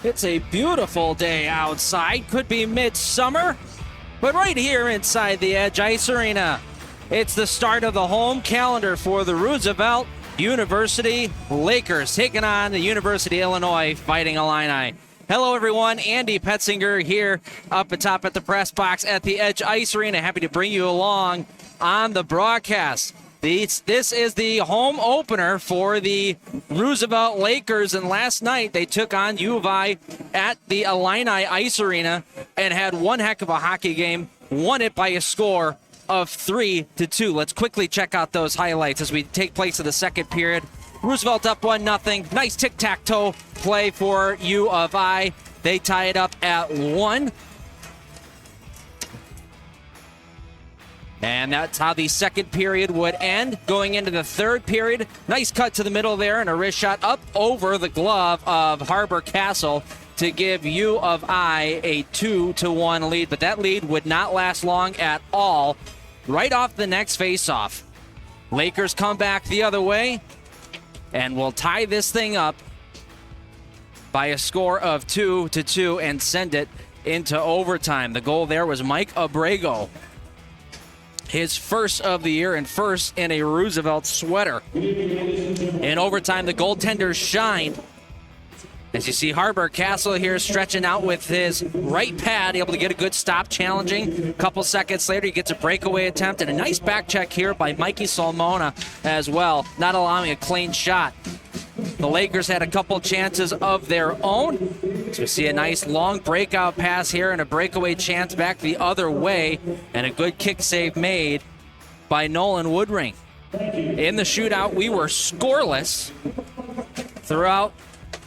It's a beautiful day outside. Could be midsummer, but right here inside the Edge Ice Arena, it's the start of the home calendar for the Roosevelt University Lakers, taking on the University of Illinois Fighting Illini. Hello, everyone. Andy Petzinger here up atop at the press box at the Edge Ice Arena. Happy to bring you along on the broadcast. This is the home opener for the Roosevelt Lakers, and last night they took on U of I at the Illini Ice Arena and had one heck of a hockey game, won it by a score of 3-2. Let's quickly check out those highlights as we take place in the second period. Roosevelt up 1-0. Nice tic-tac-toe play for U of I. They tie it up at 1. And that's how the second period would end. Going into the third period, nice cut to the middle there and a wrist shot up over the glove of Harbor Castle to give U of I a 2-1 lead. But that lead would not last long at all. Right off the next faceoff, Lakers come back the other way and will tie this thing up by a score of 2-2 and send it into overtime. The goal there was Mike Abrego, his first of the year and first in a Roosevelt sweater. In overtime, the goaltenders shined. As you see Harbor Castle here stretching out with his right pad, able to get a good stop, challenging. A couple seconds later, he gets a breakaway attempt and a nice back check here by Mikey Salmona as well, not allowing a clean shot. The Lakers had a couple chances of their own. So we see a nice long breakout pass here and a breakaway chance back the other way, and a good kick save made by Nolan Woodring. In the shootout, we were scoreless throughout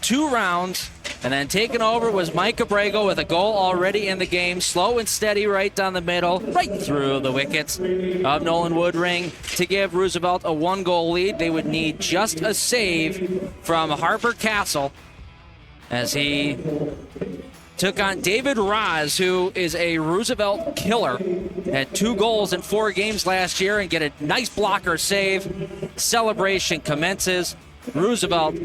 2 rounds, and then taken over was Mike Abrego with a goal already in the game. Slow and steady right down the middle, right through the wickets of Nolan Woodring to give Roosevelt a 1-goal lead. They would need just a save from Harbor Castle as he took on David Roz, who is a Roosevelt killer. Had 2 goals in 4 games last year and get a nice blocker save. Celebration commences. Roosevelt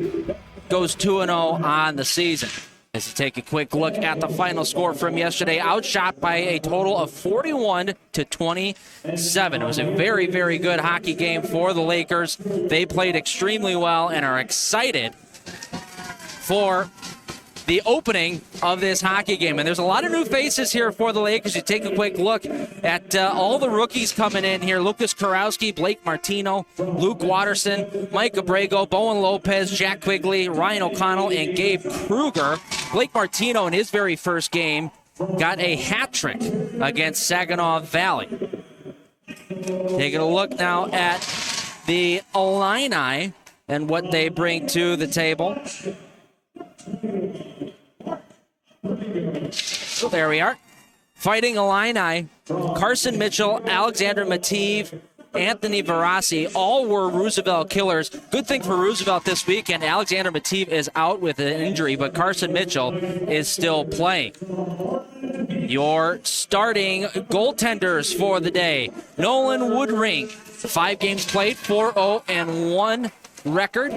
goes 2-0 on the season. As you take a quick look at the final score from yesterday, outshot by a total of 41-27. It was a very, very good hockey game for the Lakers. They played extremely well and are excited for the opening of this hockey game. And there's a lot of new faces here for the Lakers. You take a quick look at all the rookies coming in here. Lucas Kurowski, Blake Martino, Luke Watterson, Mike Abrego, Bowen Lopez, Jack Quigley, Ryan O'Connell, and Gabe Kruger. Blake Martino in his very first game got a hat trick against Saginaw Valley. Taking a look now at the Illini and what they bring to the table. So there we are. Fighting Illini, Carson Mitchell, Alexander Mative, Anthony Verassi, all were Roosevelt killers. Good thing for Roosevelt this weekend, Alexander Mative is out with an injury, but Carson Mitchell is still playing. Your starting goaltenders for the day, Nolan Woodring, 5 games played, 4-0-1 record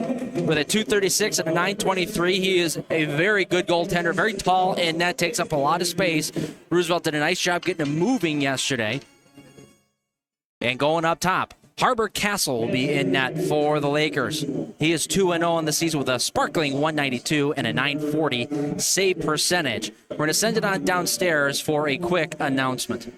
with a .236 and a .923. He is a very good goaltender, very tall in net, takes up a lot of space. Roosevelt did a nice job getting him moving yesterday. And going up top, Harbor Castle will be in net for the Lakers. He is 2-0 in the season with a sparkling .192 and a .940 save percentage. We're going to send it on downstairs for a quick announcement.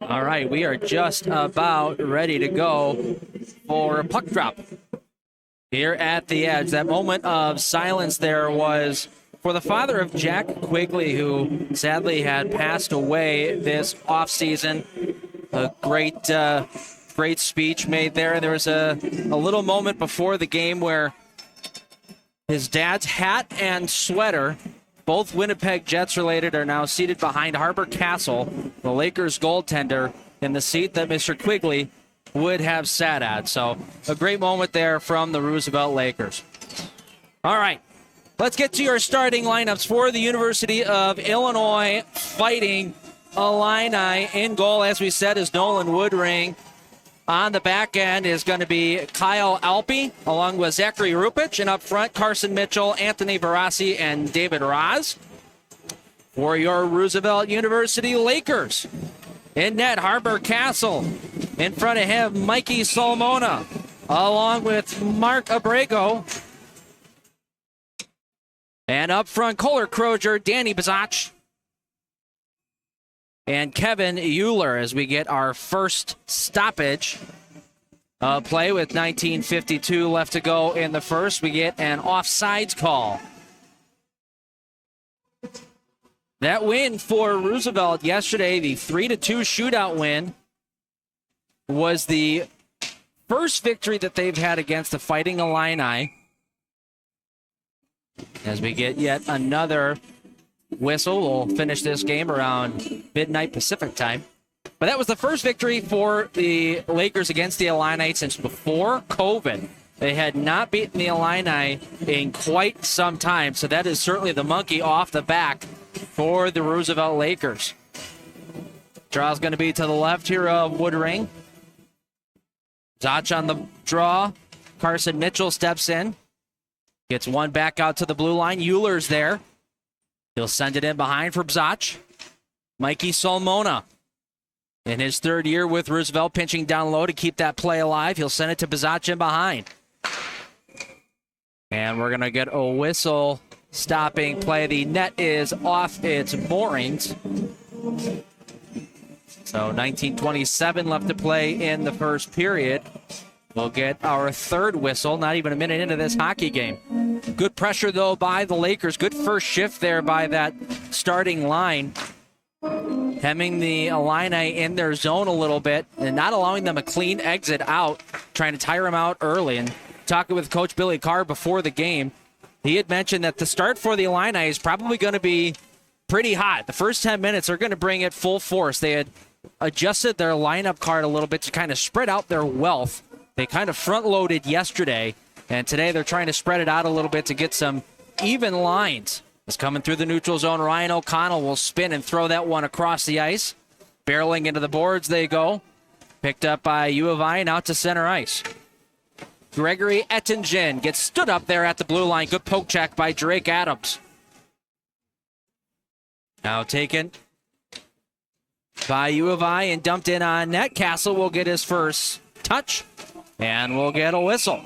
All right, we are just about ready to go for a puck drop here at the Edge. That moment of silence there was for the father of Jack Quigley, who sadly had passed away this offseason. A great speech made there. There was a little moment before the game where his dad's hat and sweater both Winnipeg Jets related, are now seated behind Harbor Castle, the Lakers goaltender, in the seat that Mr. Quigley would have sat at. So a great moment there from the Roosevelt Lakers. All right, let's get to your starting lineups for the University of Illinois Fighting Illini. In goal, as we said, is Nolan Woodring. On the back end is going to be Kyle Alpe, along with Zachary Rupich. And up front, Carson Mitchell, Anthony Barassi, and David Roz. For your Roosevelt University Lakers, in net, Harbor Castle. In front of him, Mikey Solmona, along with Mark Abrego. And up front, Kohler Crozier, Danny Bazach, and Kevin Euler, as we get our first stoppage play with 19:52 left to go in the first. We get an offsides call. That win for Roosevelt yesterday, the 3-2 shootout win, was the first victory that they've had against the Fighting Illini. As we get yet another whistle, we'll finish this game around midnight Pacific time. But that was the first victory for the Lakers against the Illini since before COVID. They had not beaten the Illini in quite some time, so that is certainly the monkey off the back for the Roosevelt Lakers. Draw's going to be to the left here of Woodring. Zach on the draw. Carson Mitchell steps in. Gets one back out to the blue line. Euler's there. He'll send it in behind for Bzach. Mikey Solmona, in his third year with Roosevelt, pinching down low to keep that play alive. He'll send it to Bzach in behind. And we're going to get a whistle stopping play. The net is off its moorings. So 19:27 left to play in the first period. We'll get our third whistle, not even a minute into this hockey game. Good pressure, though, by the Lakers. Good first shift there by that starting line. Hemming the Illini in their zone a little bit and not allowing them a clean exit out, trying to tire them out early. And talking with Coach Billy Carr before the game, he had mentioned that the start for the Illini is probably going to be pretty hot. The first 10 minutes are going to bring it full force. They had adjusted their lineup card a little bit to kind of spread out their wealth. They kind of front-loaded yesterday, and today they're trying to spread it out a little bit to get some even lines. It's coming through the neutral zone. Ryan O'Connell will spin and throw that one across the ice. Barreling into the boards they go. Picked up by U of I and out to center ice. Gregory Ettingen gets stood up there at the blue line. Good poke check by Drake Adams. Now taken by U of I and dumped in on net. Castle will get his first touch, and we'll get a whistle.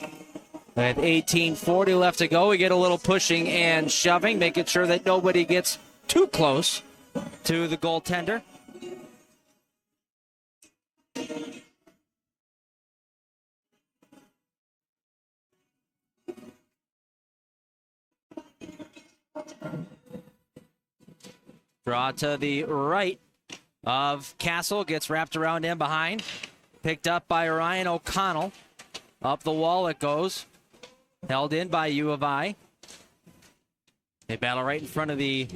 With 18:40 left to go, we get a little pushing and shoving, making sure that nobody gets too close to the goaltender. Draw to the right of Castle, gets wrapped around in behind. Picked up by Ryan O'Connell. Up the wall it goes. Held in by U of I. They battle right in front of the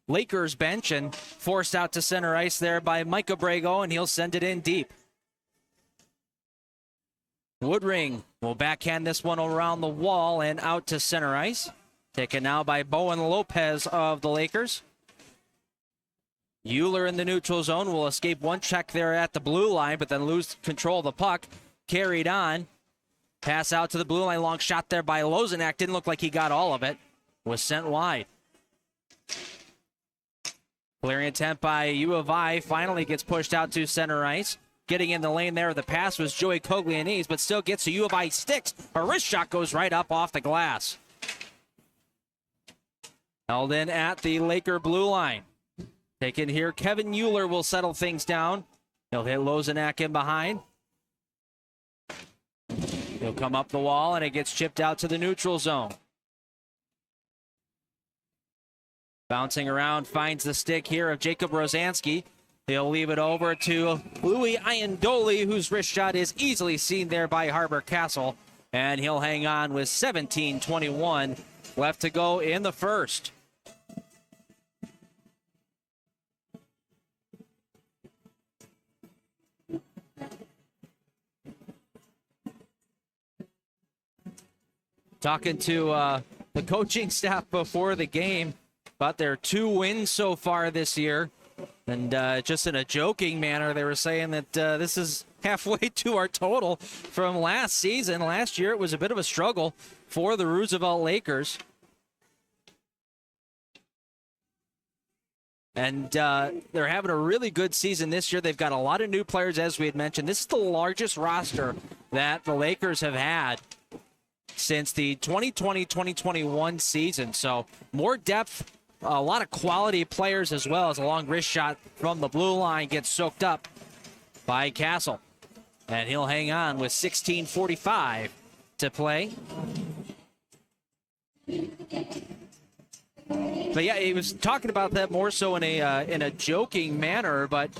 Lakers bench and forced out to center ice there by Mike Abrego, and he'll send it in deep. Woodring will backhand this one around the wall and out to center ice. Taken now by Bowen Lopez of the Lakers. Euler in the neutral zone will escape one check there at the blue line, but then lose control of the puck. Carried on. Pass out to the blue line. Long shot there by Lozenak. Didn't look like he got all of it. Was sent wide. Clearing attempt by U of I. Finally gets pushed out to center ice. Getting in the lane there. The pass was Joey Coglianese, but still gets to U of I sticks. A wrist shot goes right up off the glass. Held in at the Laker blue line. Taken here. Kevin Euler will settle things down. He'll hit Lozenak in behind. He'll come up the wall, and it gets chipped out to the neutral zone. Bouncing around, finds the stick here of Jacob Rosansky. He'll leave it over to Louis Iandoli, whose wrist shot is easily seen there by Harbor Castle. And he'll hang on with 17:21 left to go in the first. Talking to the coaching staff before the game about their 2 wins so far this year. And just in a joking manner, they were saying that this is halfway to our total from last season. Last year, it was a bit of a struggle for the Roosevelt Lakers. And they're having a really good season this year. They've got a lot of new players, as we had mentioned. This is the largest roster that the Lakers have had since the 2020-2021 season. So more depth, a lot of quality players, as well as a long wrist shot from the blue line gets soaked up by Castle. And he'll hang on with 16:45 to play. But yeah, he was talking about that more so in a joking manner. But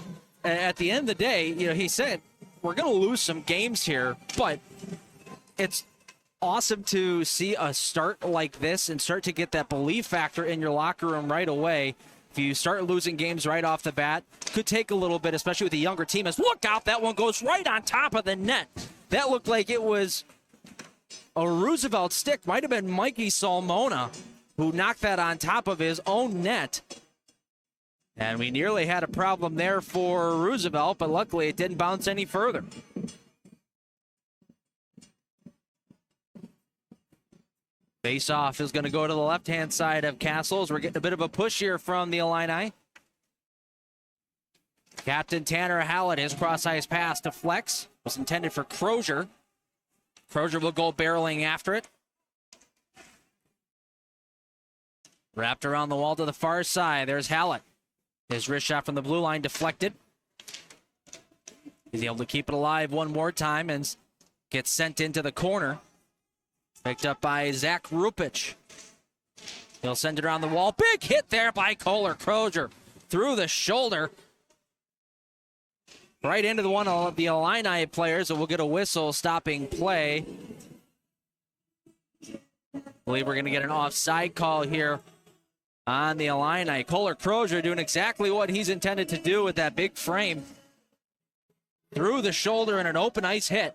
at the end of the day, he said, we're going to lose some games here, but it's awesome to see a start like this and start to get that belief factor in your locker room right away. If you start losing games right off the bat, could take a little bit, especially with a younger team. As look out, that one goes right on top of the net. That looked like it was a Roosevelt stick. Might have been Mikey Salmona who knocked that on top of his own net. And we nearly had a problem there for Roosevelt, but luckily it didn't bounce any further. Face-off is going to go to the left-hand side of Castles. We're getting a bit of a push here from the Illini. Captain Tanner Hallett, his cross-ice pass to Flex was intended for Crozier. Crozier will go barreling after it. Wrapped around the wall to the far side. There's Hallett. His wrist shot from the blue line deflected. He's able to keep it alive one more time and gets sent into the corner. Picked up by Zach Rupich. He'll send it around the wall. Big hit there by Kohler. Crozier through the shoulder. Right into one of the Illini players, and we'll get a whistle stopping play. I believe we're going to get an offside call here on the Illini. Kohler Crozier doing exactly what he's intended to do with that big frame. Through the shoulder and an open ice hit.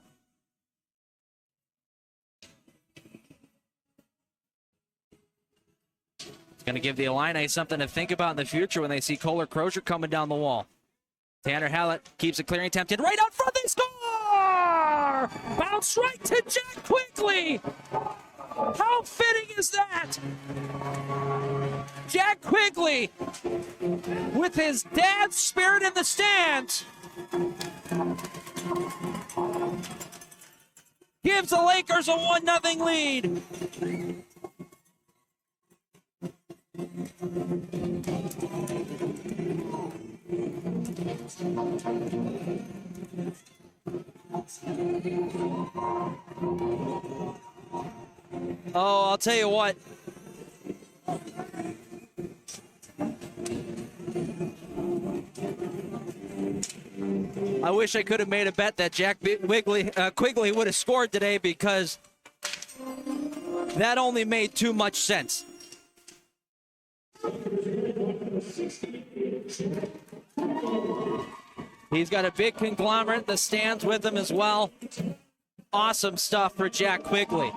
It's going to give the Illini something to think about in the future when they see Kohler Crozier coming down the wall. Tanner Hallett keeps a clearing attempt in right out front. They score! Bounce right to Jack Quigley. How fitting is that? Jack Quigley with his dad's spirit in the stands gives the Lakers a 1-0 lead. Oh, I'll tell you what. I wish I could have made a bet that Jack Quigley would have scored today, because that only made too much sense. He's got a big conglomerate in the stands with him as well. Awesome stuff for Jack Quigley.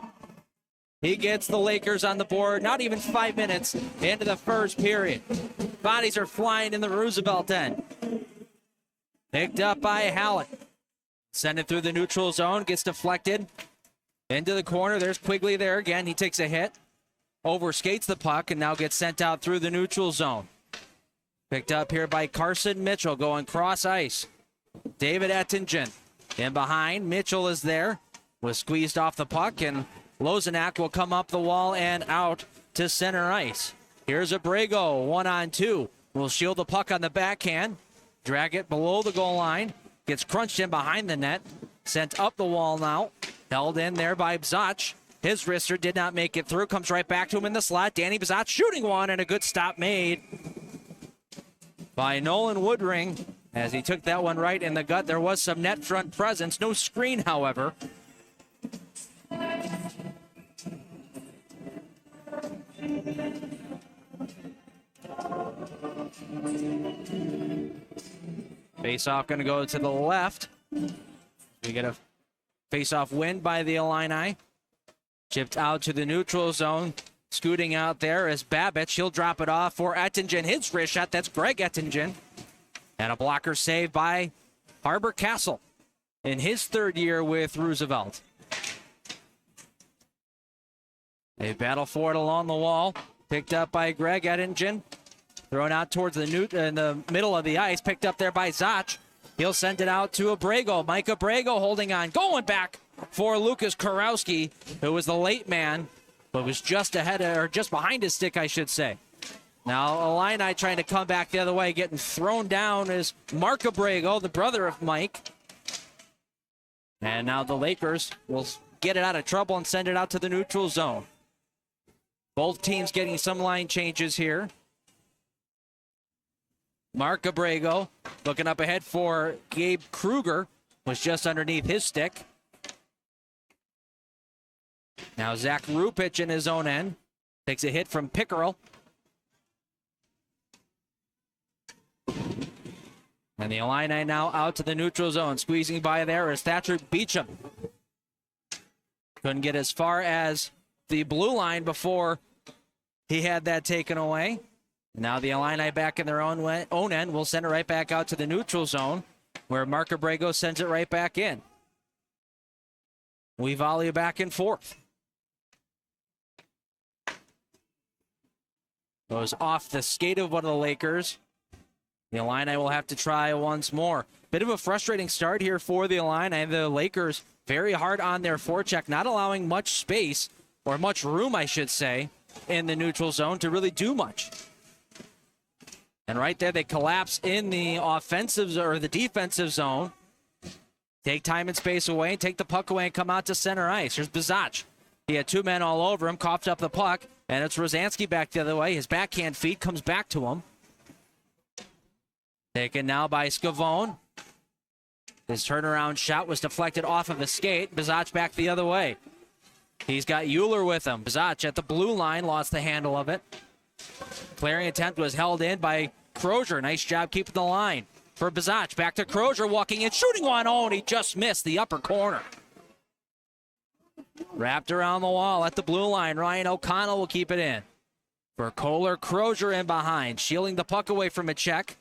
He gets the Lakers on the board, not even 5 minutes into the first period. Bodies are flying in the Roosevelt end. Picked up by Hallett. Send it through the neutral zone, gets deflected into the corner. There's Quigley there again. He takes a hit, overskates the puck, and now gets sent out through the neutral zone. Picked up here by Carson Mitchell, going cross ice. David Ettingen in behind. Mitchell is there, was squeezed off the puck, and Lozenak will come up the wall and out to center ice. Here's Abrego, 1-on-2. Will shield the puck on the backhand, drag it below the goal line, gets crunched in behind the net, sent up the wall now, held in there by Bzach. His wrister did not make it through, comes right back to him in the slot. Danny Bzach shooting one, and a good stop made by Nolan Woodring as he took that one right in the gut. There was some net front presence, no screen, however. Face-off going to go to the left. We get a face-off win by the Illini. Chipped out to the neutral zone. Scooting out there is Babich. He'll drop it off for Ettingen. His wrist shot. That's Greg Ettingen. And a blocker save by Harbor Castle in his third year with Roosevelt. They battle for it along the wall. Picked up by Greg Ettingen. Thrown out towards the in the middle of the ice. Picked up there by Zach. He'll send it out to Abrego. Mike Abrego holding on. Going back for Lucas Kurowski, who was the late man, but was just ahead or just behind his stick, I should say. Now Illini trying to come back the other way. Getting thrown down is Mark Abrego, the brother of Mike. And now the Lakers will get it out of trouble and send it out to the neutral zone. Both teams getting some line changes here. Mark Abrego looking up ahead for Gabe Kruger. Was just underneath his stick. Now Zach Rupich in his own end. Takes a hit from Pickerel. And the Illini now out to the neutral zone. Squeezing by there is Thatcher Beecham. Couldn't get as far as the blue line before he had that taken away. Now the Illini back in their own end will send it right back out to the neutral zone, where Mark Abrego sends it right back in. We volley back and forth. Goes off the skate of one of the Lakers. The Illini will have to try once more. Bit of a frustrating start here for the Illini. The Lakers very hard on their forecheck, not allowing much space, or much room, I should say, in the neutral zone to really do much. And right there, they collapse in the offensive or the defensive zone. Take time and space away, take the puck away, and come out to center ice. Here's Bazach. He had two men all over him, coughed up the puck, and it's Rosansky back the other way. His backhand feed comes back to him. Taken now by Scavone. His turnaround shot was deflected off of the skate. Bazach back the other way. He's got Euler with him. Bazach at the blue line, lost the handle of it. Clearing attempt was held in by Crozier. Nice job keeping the line for Bazach. Back to Crozier, walking in, shooting one. Oh, and he just missed the upper corner. Wrapped around the wall at the blue line. Ryan O'Connell will keep it in. For Kohler, Crozier in behind, shielding the puck away from a check.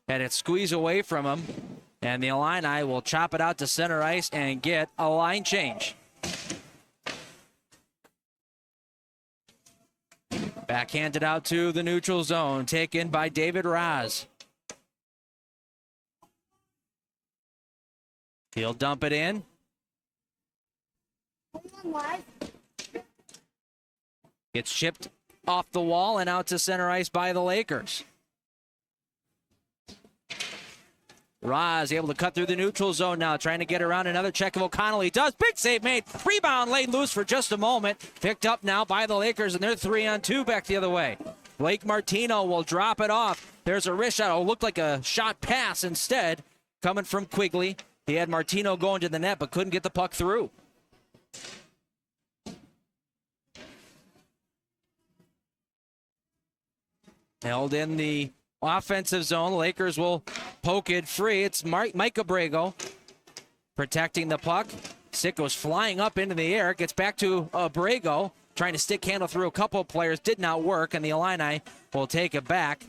Had it squeeze away from him. And the Illini will chop it out to center ice and get a line change. Backhanded out to the neutral zone, taken by David Raz. He'll dump it in. Gets chipped off the wall and out to center ice by the Lakers. Raz able to cut through the neutral zone now, trying to get around another check of O'Connell. He does. Big save made. Rebound laid loose for just a moment. Picked up now by the Lakers, and they're 3-on-2 back the other way. Blake Martino will drop it off. There's a wrist shot. Oh, looked like a shot pass instead, coming from Quigley. He had Martino going to the net, but couldn't get the puck through. Held in the offensive zone. Lakers will poke it free. It's Mike Abrego protecting the puck. Stick goes flying up into the air. Gets back to Abrego. Trying to stick handle through a couple of players. Did not work, and the Illini will take it back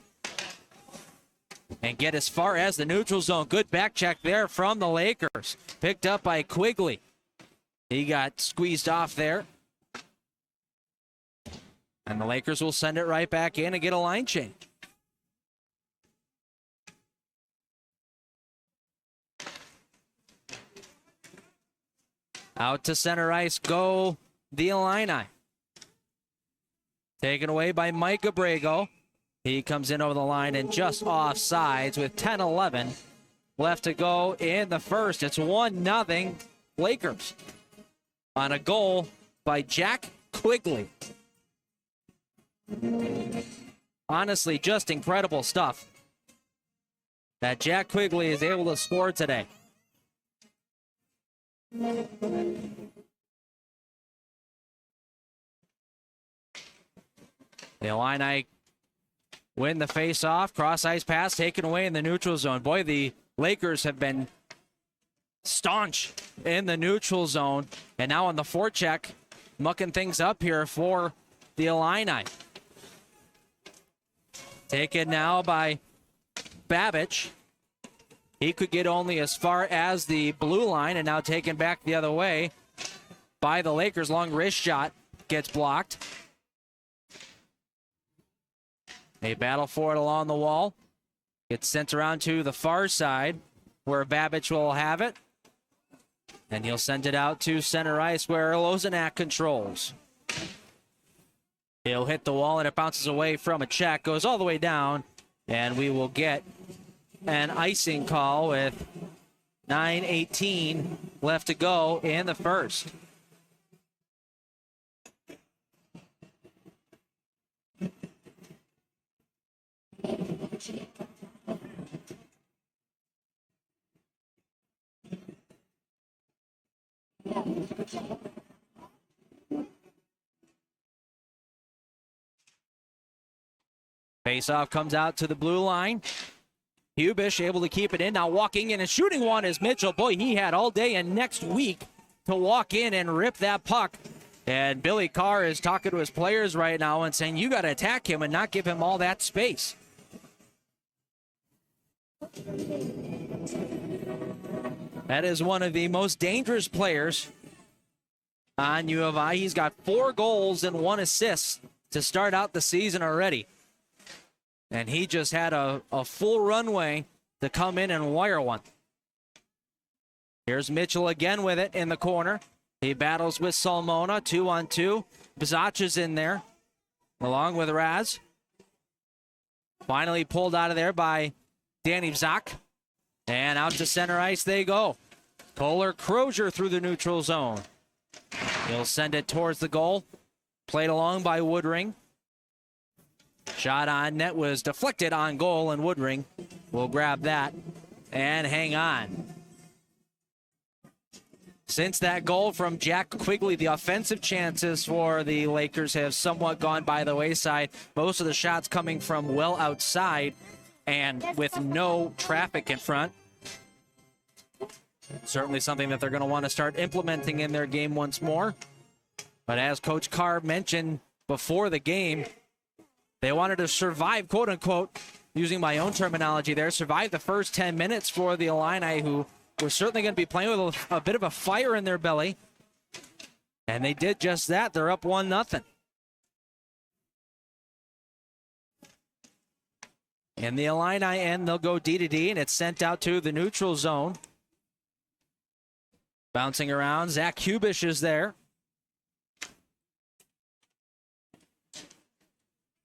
and get as far as the neutral zone. Good back check there from the Lakers. Picked up by Quigley. He got squeezed off there. And the Lakers will send it right back in and get a line change. Out to center ice go the Illini. Taken away by Mike Abrego. He comes in over the line and just off sides with 10-11 left to go in the first. It's 1-0 Lakers on a goal by Jack Quigley. Honestly, just incredible stuff that Jack Quigley is able to score today. The Illini win the face-off. Cross-ice pass taken away in the neutral zone. Boy, the Lakers have been staunch in the neutral zone. And now on the forecheck, mucking things up here for the Illini. Taken now by Babbage. He could get only as far as the blue line, and now taken back the other way by the Lakers. Long wrist shot gets blocked. They battle for it along the wall. Gets sent around to the far side where Babbage will have it. And he'll send it out to center ice where Lozenak controls. He'll hit the wall and it bounces away from a check, goes all the way down, and we will get an icing call with 9:18 left to go in the first. Faceoff comes out to the blue line. Hubish able to keep it in. Now walking in and shooting one is Mitchell. Boy, he had all day and next week to walk in and rip that puck. And Billy Carr is talking to his players right now and saying, you got to attack him and not give him all that space. That is one of the most dangerous players on U of I. He's got 4 goals and 1 assist to start out the season already. And he just had a full runway to come in and wire one. Here's Mitchell again with it in the corner. He battles with Salmona, 2-on-2. Bzach is in there, along with Raz. Finally pulled out of there by Danny Bzach. And out to center ice they go. Kohler Crozier through the neutral zone. He'll send it towards the goal. Played along by Woodring. Shot on net was deflected on goal, and Woodring will grab that and hang on. Since that goal from Jack Quigley, the offensive chances for the Lakers have somewhat gone by the wayside. Most of the shots coming from well outside and with no traffic in front. Certainly something that they're going to want to start implementing in their game once more. But as Coach Carr mentioned before the game, they wanted to survive, quote-unquote, using my own terminology there, survive the first 10 minutes for the Illini, who were certainly going to be playing with a bit of a fire in their belly. And they did just that. They're up 1-0. In the Illini end, they'll go D-to-D, and it's sent out to the neutral zone. Bouncing around, Zach Hubish is there.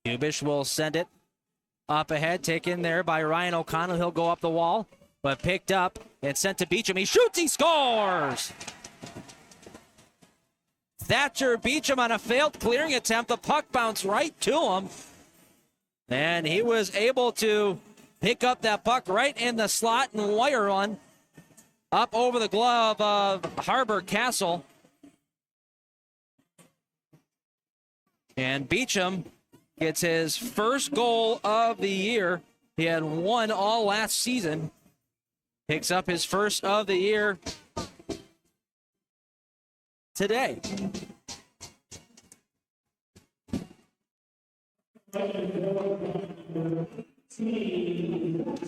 Hubish will send it up ahead, taken there by Ryan O'Connell. He'll go up the wall, but picked up and sent to Beecham. He shoots, he scores! Thatcher Beecham on a failed clearing attempt. The puck bounced right to him. And he was able to pick up that puck right in the slot and wire one up over the glove of Harbor Castle. And Beecham gets his first goal of the year. He had 1 all last season. Picks up his first of the year today.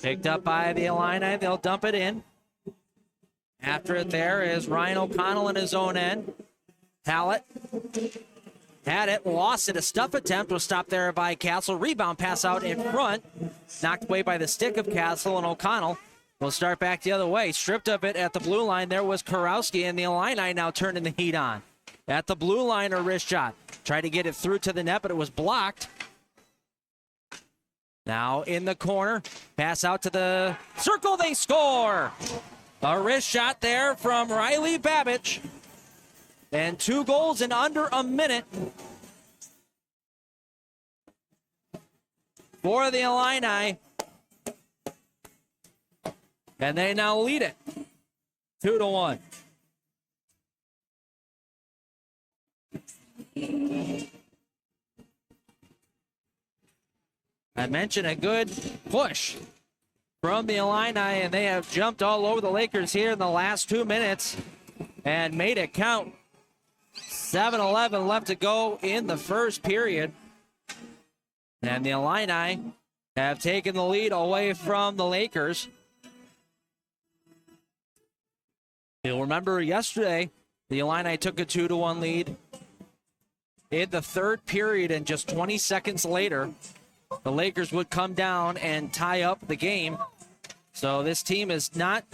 Picked up by the Illini. They'll dump it in. After it there is Ryan O'Connell in his own end. Hallett had it, lost it. A stuff attempt was stopped there by Castle. Rebound pass out in front. Knocked away by the stick of Castle, and O'Connell will start back the other way. Stripped of it at the blue line. There was Karowski, and the Illini now turning the heat on. At the blue line, a wrist shot. Tried to get it through to the net, but it was blocked. Now in the corner. Pass out to the circle. They score! A wrist shot there from Riley Babbage. And 2 goals in under a minute for the Illini. And they now lead it 2-1. I mentioned a good push from the Illini, and they have jumped all over the Lakers here in the last 2 minutes and made it count. 7:11 left to go in the first period. And the Illini have taken the lead away from the Lakers. You'll remember yesterday, the Illini took a 2-1 lead in the third period, and just 20 seconds later, the Lakers would come down and tie up the game. So this team is not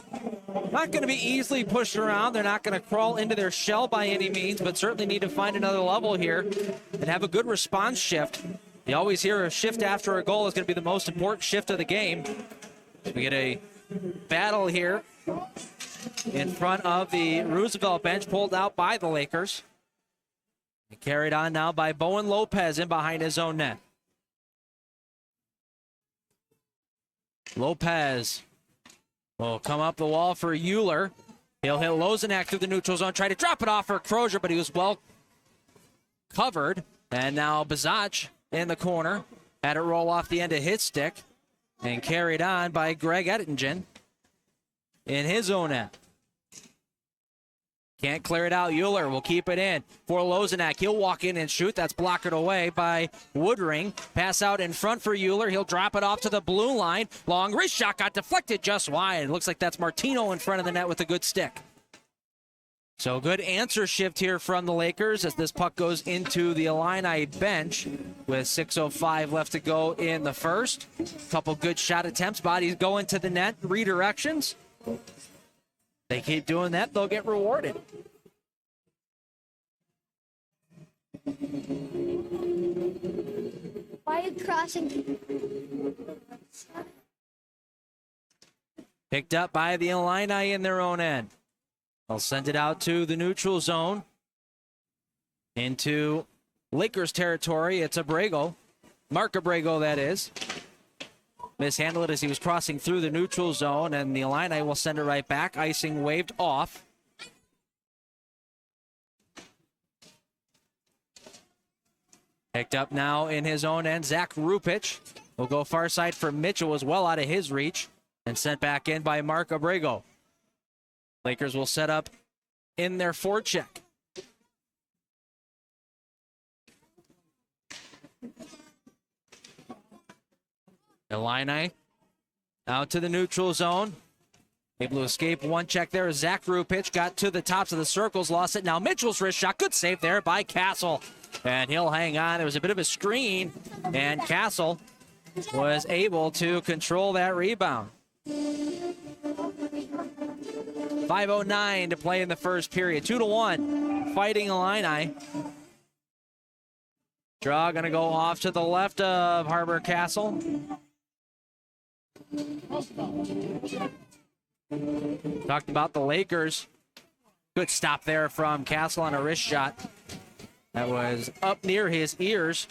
going to be easily pushed around. They're not going to crawl into their shell by any means, but certainly need to find another level here and have a good response shift. You always hear a shift after a goal is going to be the most important shift of the game. We get a battle here in front of the Roosevelt bench, pulled out by the Lakers. And carried on now by Bowen Lopez in behind his own net. Lopez will come up the wall for Euler. He'll hit Lozenak through the neutral zone, try to drop it off for Crozier, but he was well covered. And now Bazach in the corner. Had it roll off the end of his stick and carried on by Greg Ettingen in his own net. Can't clear it out. Euler will keep it in for Lozenak. He'll walk in and shoot. That's blocked away by Woodring. Pass out in front for Euler. He'll drop it off to the blue line. Long wrist shot got deflected just wide. It looks like that's Martino in front of the net with a good stick. So good answer shift here from the Lakers as this puck goes into the Illini bench with 6:05 left to go in the first. Couple good shot attempts. Bodies going to the net. Redirections. They keep doing that, they'll get rewarded. Why are you crossing? Picked up by the Illini in their own end. They'll send it out to the neutral zone. Into Lakers territory. It's Abrego. Mark Abrego, that is. Mishandled it as he was crossing through the neutral zone, and the Illini will send it right back. Icing waved off. Picked up now in his own end. Zach Rupich will go far side for Mitchell, was well out of his reach, and sent back in by Mark Abrego. Lakers will set up in their forecheck. Illini out to the neutral zone. Able to escape one check there. Zach Rupich got to the tops of the circles, lost it. Now Mitchell's wrist shot. Good save there by Castle. And he'll hang on. There was a bit of a screen, and Castle was able to control that rebound. 5:09 to play in the first period. 2-1. Fighting Illini. Draw going to go off to the left of Harbor Castle. Talked about the Lakers. Good stop there from Castle on a wrist shot. That was up near his ears.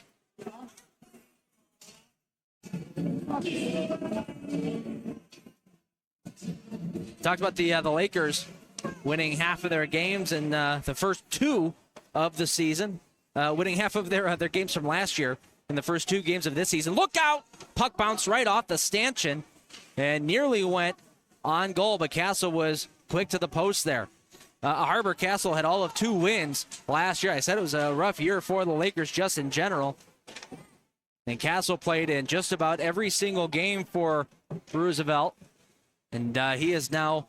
Talked about the Lakers winning half of their games in the first two of the season. Winning half of their games from last year in the first two games of this season. Look out! Puck bounced right off the stanchion and nearly went on goal, but Castle was quick to the post there. Harbor Castle had all of 2 wins last year. I said it was a rough year for the Lakers just in general. And Castle played in just about every single game for Roosevelt. And he has now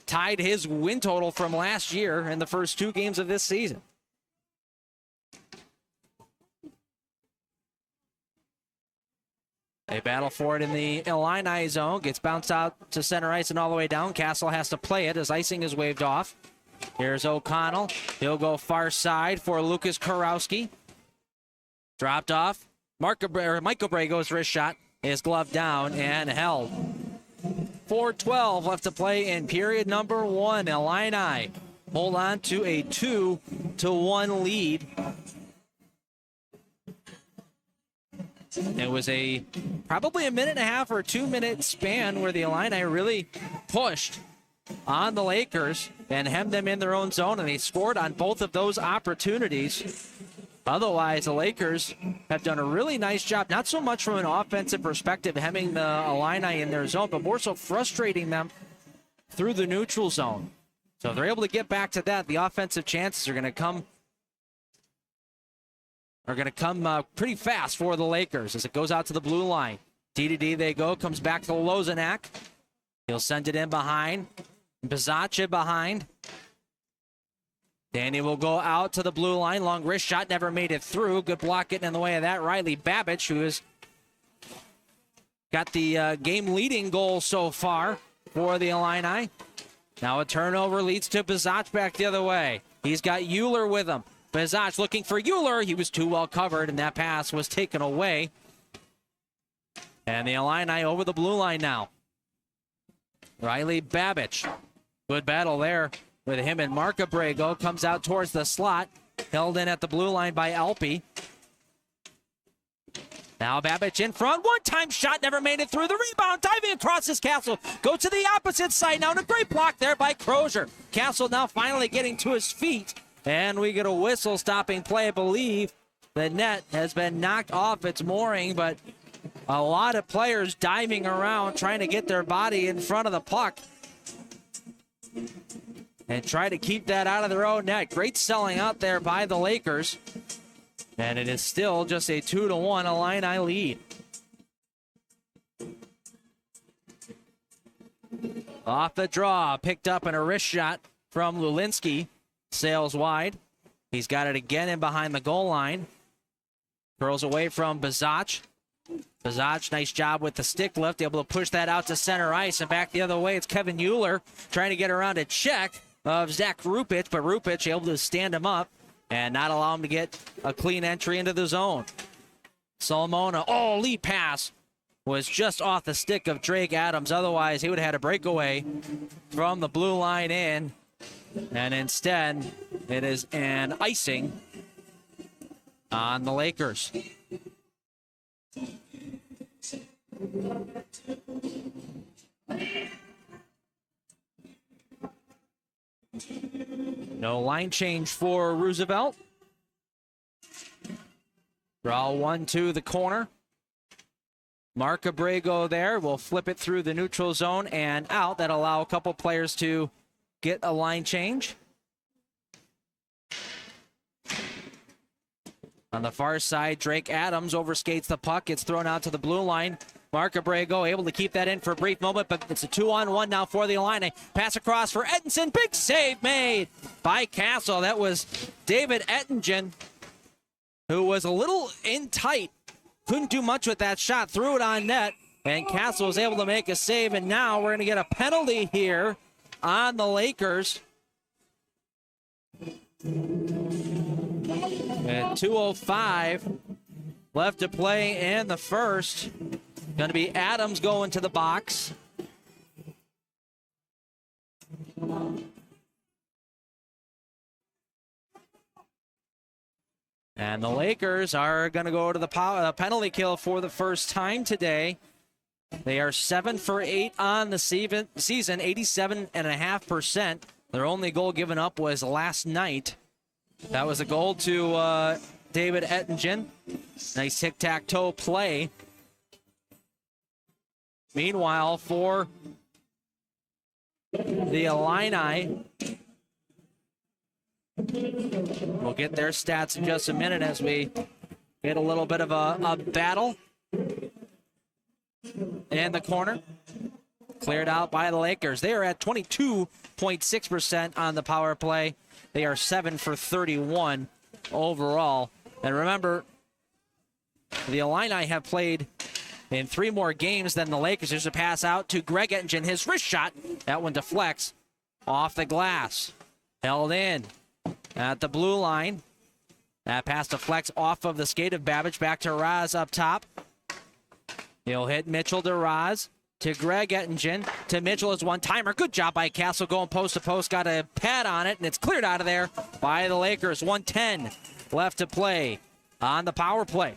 tied his win total from last year in the first 2 games of this season. They battle for it in the Illini zone. Gets bounced out to center ice and all the way down. Castle has to play it as icing is waved off. Here's O'Connell. He'll go far side for Lucas Kurowski. Dropped off. Mike Abrego's wrist shot is gloved down and held. 4:12 left to play in period number 1. Illini hold on to a 2-1 lead. It was probably a minute and a half or 2 minute span where the Illini really pushed on the Lakers and hemmed them in their own zone, and they scored on both of those opportunities. Otherwise, the Lakers have done a really nice job, not so much from an offensive perspective, hemming the Illini in their zone, but more so frustrating them through the neutral zone. So if they're able to get back to that, the offensive chances are going to come are going to come pretty fast for the Lakers as it goes out to the blue line. D they go, comes back to Lozanak. He'll send it in behind. Bizacha behind. Danny will go out to the blue line. Long wrist shot, never made it through. Good block getting in the way of that. Riley Babich, who has got the game-leading goal so far for the Illini. Now a turnover leads to Bizacha back the other way. He's got Euler with him. Bizacha looking for Euler. He was too well covered, and that pass was taken away. And the Illini over the blue line now. Riley Babich. Good battle there with him and Mark Abrego. Comes out towards the slot. Held in at the blue line by Alpe. Now Babich in front. One-time shot. Never made it through. The rebound. Diving across his Castle. Go to the opposite side now. And a great block there by Crozier. Castle now finally getting to his feet. And we get a whistle stopping play. I believe the net has been knocked off its mooring, but a lot of players diving around trying to get their body in front of the puck and try to keep that out of their own net. Great selling out there by the Lakers. And it is still just a 2-1 Illini lead. Off the draw, picked up in a wrist shot from Lulinski. Sails wide. He's got it again in behind the goal line. Curls away from Bizacha. Bizacha, nice job with the stick lift, able to push that out to center ice, and back the other way, it's Kevin Euler trying to get around a check of Zach Rupich, but Rupich able to stand him up and not allow him to get a clean entry into the zone. Solomona, lead pass was just off the stick of Drake Adams. Otherwise, he would have had a breakaway from the blue line in, and instead, it is an icing on the Lakers. No line change for Roosevelt. Draw one to the corner. Mark Abrego there will flip it through the neutral zone and out. That'll allow a couple players to get a line change. On the far side, Drake Adams overskates the puck. It's thrown out to the blue line. Mark Abrego able to keep that in for a brief moment, but it's a 2-on-1 now for the Illini. Pass across for Ettington. Big save made by Castle. That was David Ettington, who was a little in tight. Couldn't do much with that shot. Threw it on net, and Castle was able to make a save, and now we're going to get a penalty here on the Lakers. At 2:05 left to play in the first. Going to be Adams going to the box. And the Lakers are going to go to the penalty kill for the first time today. They are 7 for 8 on the season, 87.5%. Their only goal given up was last night. That was a goal to David Ettington. Nice tic-tac-toe play. Meanwhile, for the Illini, we'll get their stats in just a minute as we get a little bit of a battle in the corner. Cleared out by the Lakers. They are at 22.6% on the power play. They are 7 for 31 overall. And remember, the Illini have played in 3 more games than the Lakers. There's a pass out to Greg Ettington. His wrist shot. That one deflects off the glass. Held in at the blue line. That pass deflects off of the skate of Babich. Back to Raz up top. He'll hit Mitchell to Raz. To Greg Ettington. To Mitchell is one-timer. Good job by Castle going post to post. Got a pad on it, and it's cleared out of there by the Lakers. 1:10 left to play on the power play.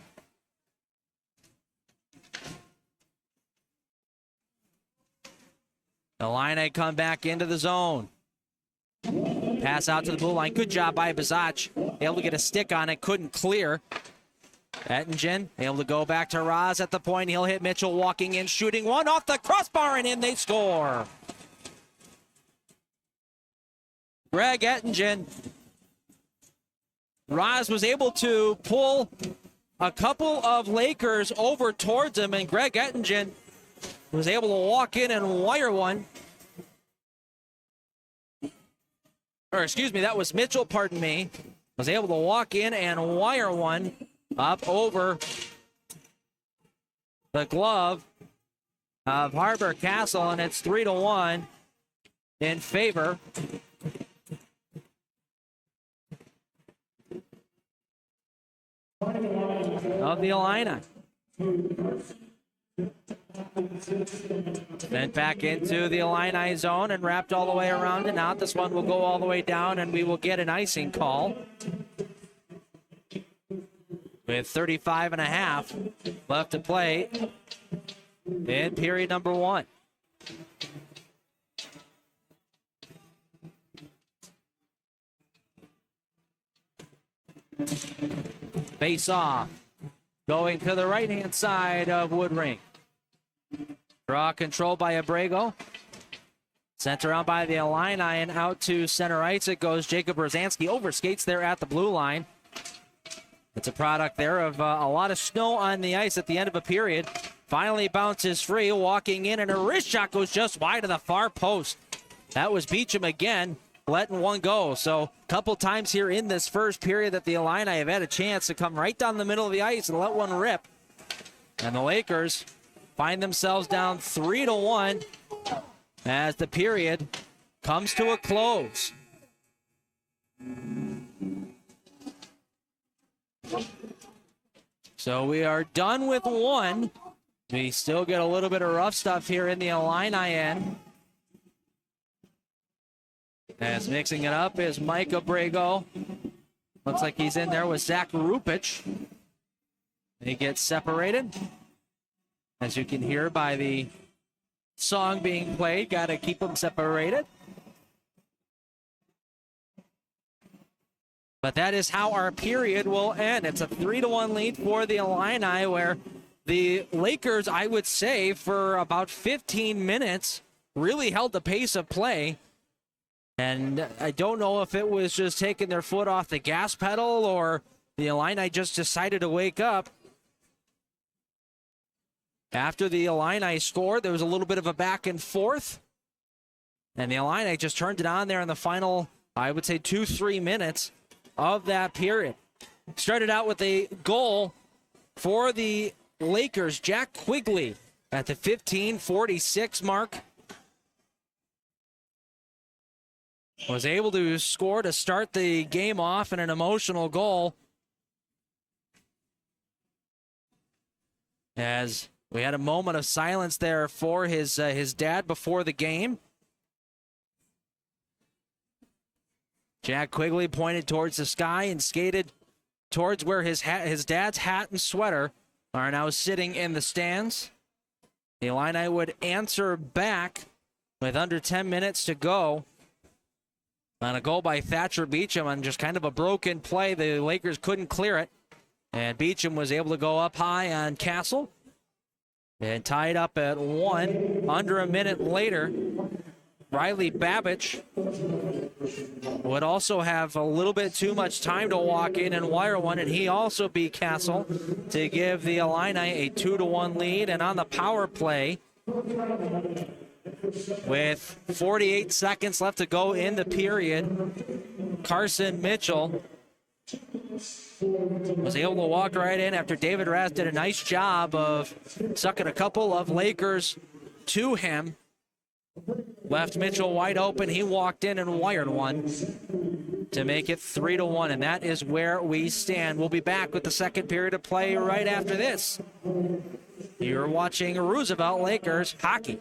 Illini come back into the zone. Pass out to the blue line. Good job by Bizacha. Able to get a stick on it. Couldn't clear. Ettington able to go back to Raz at the point. He'll hit Mitchell walking in, shooting one off the crossbar, and in they score. Greg Ettington Roz was able to pull a couple of Lakers over towards him, and Greg Ettingen was able to walk in and wire one. Or excuse me, that was Mitchell, pardon me. Was able to walk in and wire one up over the glove of Harbor Castle, and it's 3-1 in favor of the Illini. Then back into the Illini zone and wrapped all the way around and out. This one will go all the way down, and we will get an icing call with 35 and a half left to play in period number 1. Face off. Going to the right-hand side of Woodring. Draw control by Abrego. Sent around by the Illini and out to center ice. It goes Jacob Rosansky. Overskates there at the blue line. It's a product there of a lot of snow on the ice at the end of a period. Finally bounces free, walking in, and a wrist shot goes just wide of the far post. That was Beecham again, letting one go. So a couple times here in this first period that the Illini have had a chance to come right down the middle of the ice and let one rip. And the Lakers find themselves down 3-1 as the period comes to a close. So we are done with one. We still get a little bit of rough stuff here in the Illini end. As mixing it up is Mike Abrego. Looks like he's in there with Zach Rupich. They get separated. As you can hear by the song being played, got to keep them separated. But that is how our period will end. It's a 3-1 lead for the Illini, where the Lakers, I would say, for about 15 minutes, really held the pace of play. And I don't know if it was just taking their foot off the gas pedal or the Illini just decided to wake up. After the Illini scored, there was a little bit of a back and forth. And the Illini just turned it on there in the final, I would say, 2-3 minutes of that period. Started out with a goal for the Lakers. Jack Quigley at the 15:46 mark was able to score to start the game off in an emotional goal. As we had a moment of silence there for his dad before the game. Jack Quigley pointed towards the sky and skated towards where his dad's hat and sweater are now sitting in the stands. The Illini would answer back with under 10 minutes to go on a goal by Thatcher Beecham on just kind of a broken play. The Lakers couldn't clear it, and Beecham was able to go up high on Castle and tied up at 1. Under a minute later, Riley Babich would also have a little bit too much time to walk in and wire one, and he also beat Castle to give the Illini a 2-1 lead. And on the power play, with 48 seconds left to go in the period, Carson Mitchell was able to walk right in after David Raz did a nice job of sucking a couple of Lakers to him. Left Mitchell wide open. He walked in and wired one to make it 3-1, and that is where we stand. We'll be back with the second period of play right after this. You're watching Roosevelt Lakers hockey.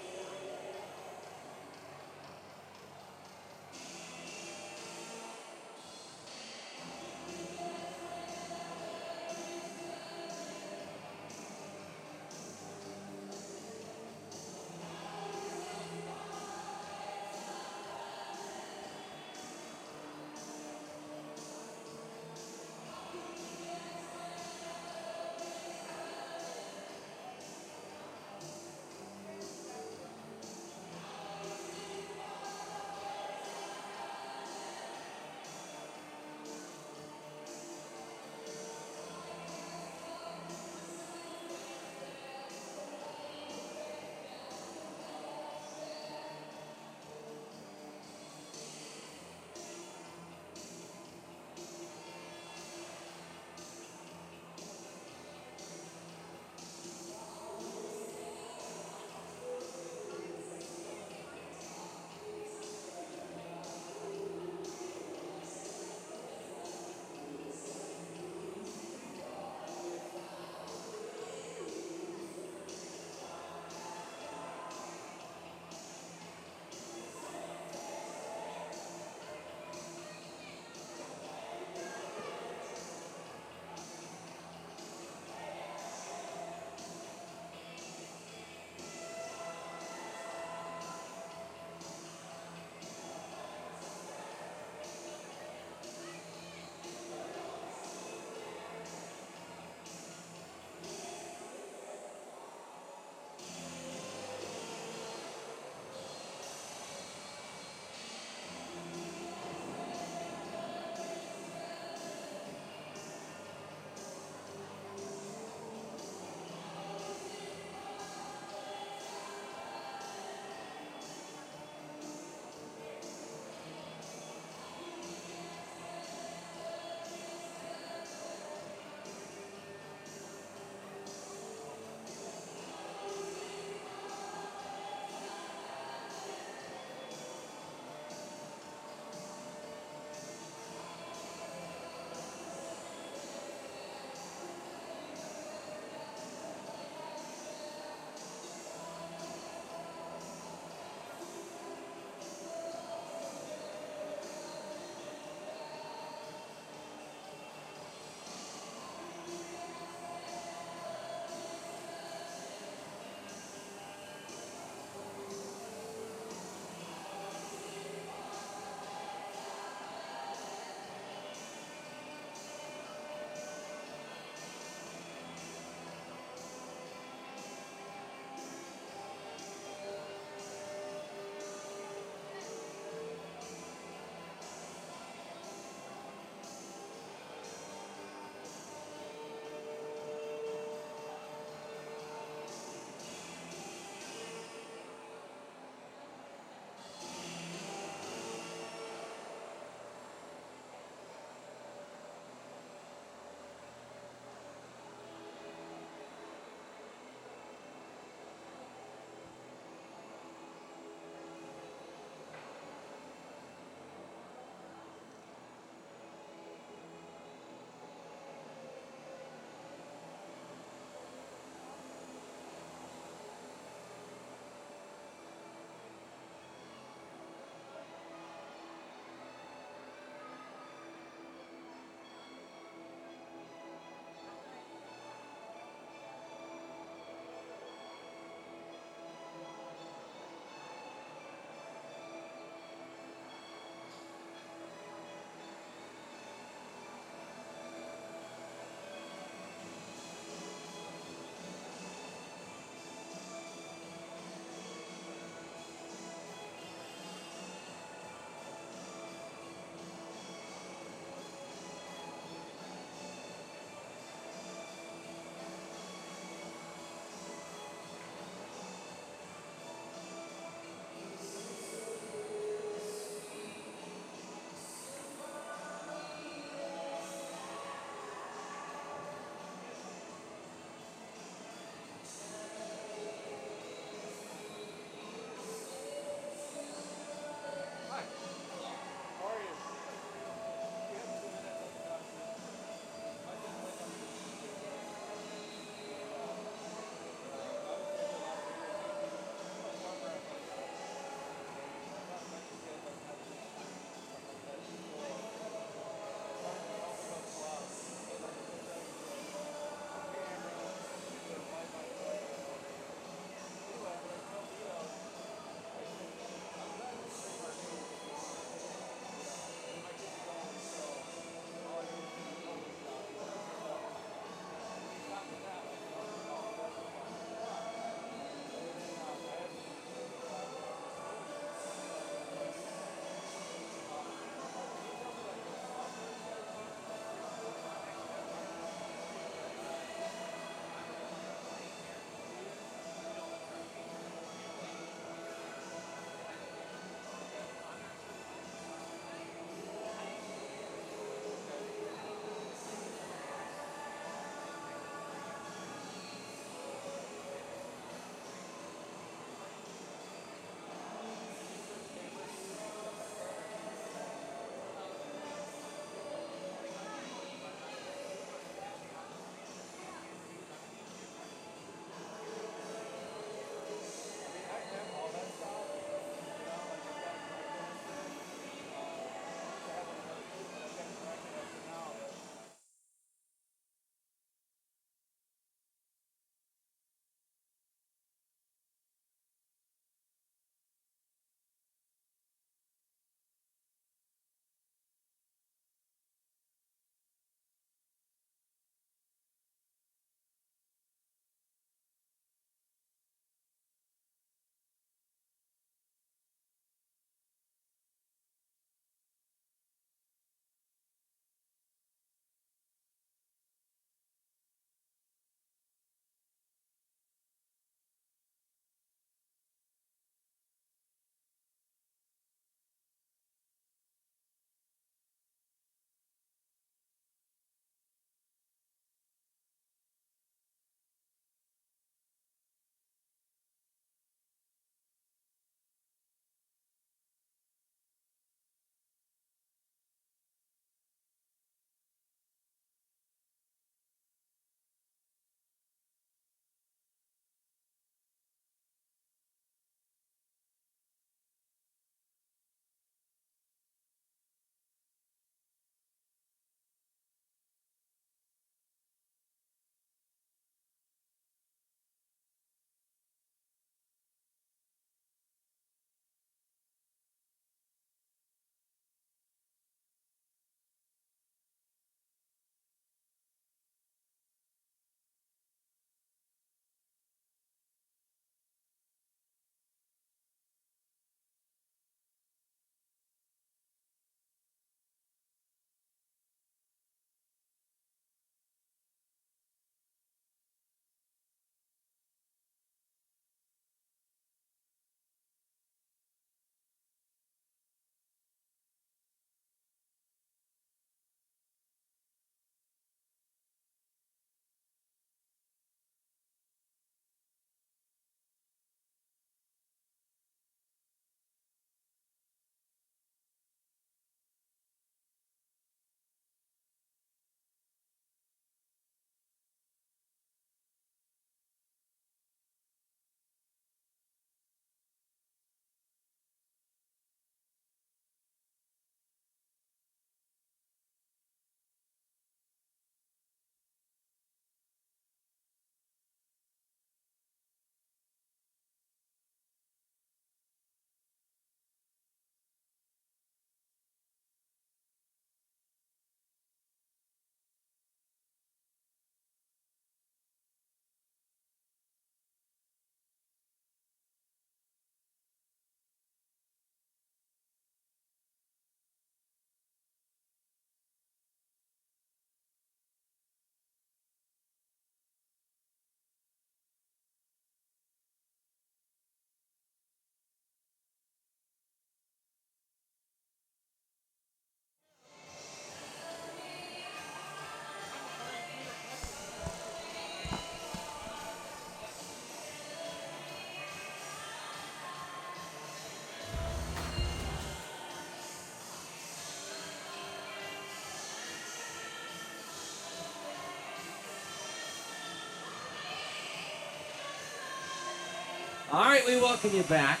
All right, we welcome you back.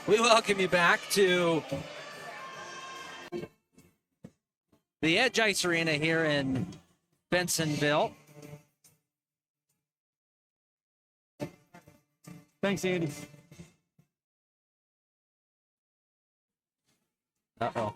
We welcome you back to the Edge Ice Arena here in Bensonville. Thanks, Andy. Uh-oh.